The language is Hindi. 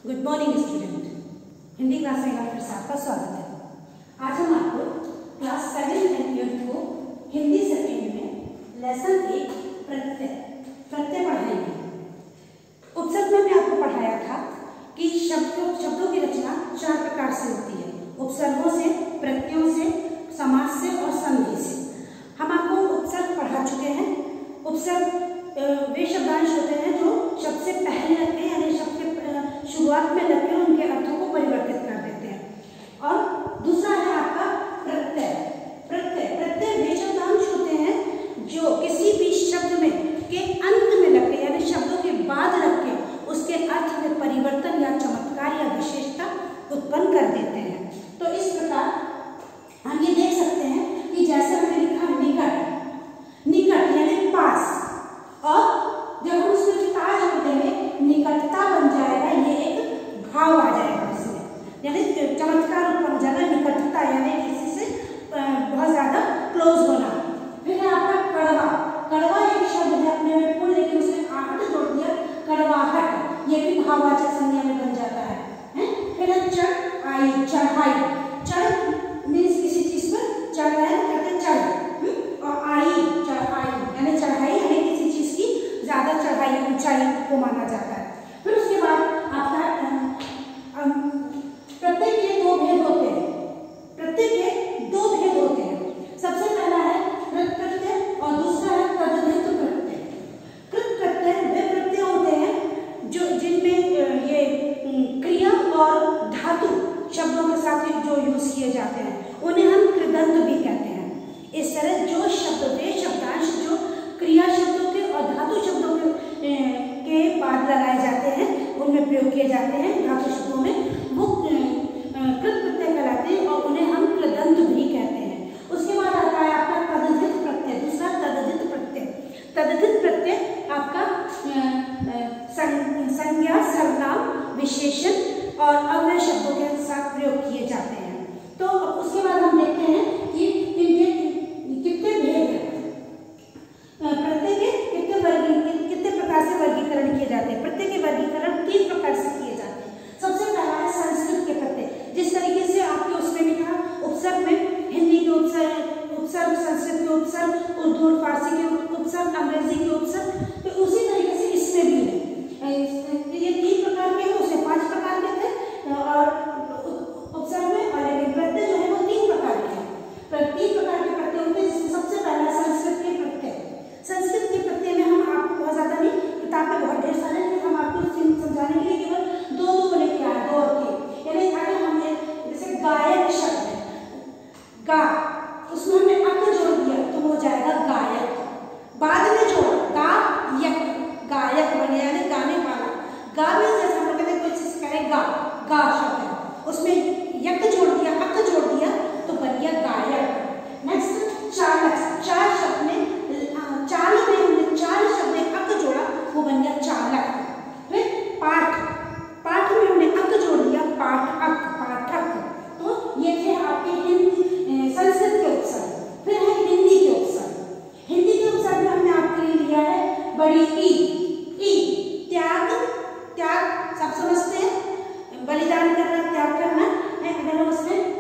Good morning student. Hindi class में फिर से आपका स्वागत है। आज हम आपको क्लास 7 एंड 8 को हिंदी सेकेंड में लेसन 1 प्रत्यय पढ़ाएंगे। उपसर्ग में आपको पढ़ाया था कि शब्दों की रचना 4 प्रकार से होती है, उपसर्गों से, प्रत्ययों से, समास से और संधि से। हम आपको उपसर्ग पढ़ा चुके हैं। उपसर्ग वे शब्दांश होते हैं जो शब्द से पहले लगते हैं, यानी शब्द के शुरुआत में लगकर उनके अर्थों को परिवर्तित कर देते हैं। और दूसरा है आपका प्रत्यय। प्रत्यय वे शब्दांश होते हैं जो किसी भी शब्द में के अंत में लगते, यानी शब्दों के बाद लग के उसके अर्थ में परिवर्तन या चमत्कार या विशेषता उत्पन्न कर देते हैं। तो इस प्रकार हम ये देख सकते हैं कि जैसे हमने लिखा निकट यानी पास, और जब हम उसमें ता जोड़ देंगे निकटता बन जाएगा, ये एक भाव आ जाएगा इसमें, यानी चमत्कार उत्पन्न हो जाएगा। निकटता यानी किसी से बहुत ज्यादा क्लोज होना। फिर है आपका कड़वा एक शब्द है अपने में पूर्ण, लेकिन उसमें आहट जोड़ दिया, कड़वाहट, ये भी भाववाचक संज्ञा में बन जाता है। फिर है चढ़ाई। चढ़ मीन्स किसी चीज पर चढ़ रहे हैं, कहते हैं चढ़, और आई यानी चढ़ाई, यानी किसी चीज की ज्यादा चढ़ाई ऊंचाई को माना जाता है। फिर उसके बाद आपका प्रत्यय के 2 भेद होते हैं। सबसे पहला है कृत प्रत्यय और दूसरा है तदधित प्रत्यय। कृत प्रत्यय वे प्रत्यय होते हैं जो जिनमें ये क्रिया और धातु शब्दों के साथ जो यूज किए जाते हैं, उन्हें हम कृदंत भी कहते हैं। इस तरह जो शब्द वे शब्दांश जो क्रिया शब्दों के और धातु शब्दों के बाद लगाए जाते हैं, उनमें प्रयोग किए जाते हैं धातु शब्दों में, वो कृत प्रत्यय कहलाते हैं और उन्हें हम कृदंत भी कहते हैं। उसके बाद आता है आपका तदधित प्रत्यय। दूसरा तदधित प्रत्यय। तदधित प्रत्यय आपका संज्ञा, सर्वनाम, विशेषण और अव्यय शब्दों के साथ प्रयोग किए जाते हैं। तो उसके बाद हम देखते हैं कि इनके कितने भेद हैं, प्रत्यय के कितने प्रकार से वर्गीकरण किए जाते हैं। प्रत्यय के वर्गीकरण 3 प्रकार से किए जाते हैं। सबसे पहला है संस्कृत के प्रत्यय। जिस तरीके से आपके उसमें भी था, उपसर्ग में हिंदी के उपसर्ग, संस्कृत के उपसर्ग, उर्दू और फारसी के उपसर्ग, अंग्रेजी के उपसर्ग, तो उसी तरीके से इसमें भी है। ये 3 प्रकार के हैं, उसमें 5 प्रकार के थे और उपसर्ग में, और लेकिन प्रत्यय जो है वो 3 प्रकार के हैं। 3 प्रकार के प्रत्यय होते हैं, जिसमें सबसे पहला संस्कृत के प्रत्यय। संस्कृत के प्रत्यय में हम आपको बहुत ज्यादा नहीं, किताब में बहुत ढेर सारे, लेकिन हम आपको समझाने के लिए केवल 2 लेके आए, 2 और 3। यानी अगर हमने जैसे गायक शब्द है, गा, उसमें हमने अक जोड़ दिया तो हो जाएगा गायक। बाद में जोड़ा गायक बन गया, यानी गाने वाला। गा में जैसे हम कहते हैं कोई चीज करेगा, गा शब्द है, उसमें यक जोड़ दिया, अक जोड़ दिया तो बन गया गायक। नेक्स्ट चालक। चाल में हमने चाल शब्द में अक जोड़ा, वो बन गया चालक। फिर पाठ में हमने अक जोड़ दिया, पाठक। तो ये थे आपके हिंदी संस्कृत के उपसर्ग। फिर है हिंदी के उपसर्ग। हिंदी के उपसर्ग में हमने आपके लिए लिया है बड़ी ई। त्याग सब समझते हैं, बलिदान करना, त्याग करना है। अगर हम उसमें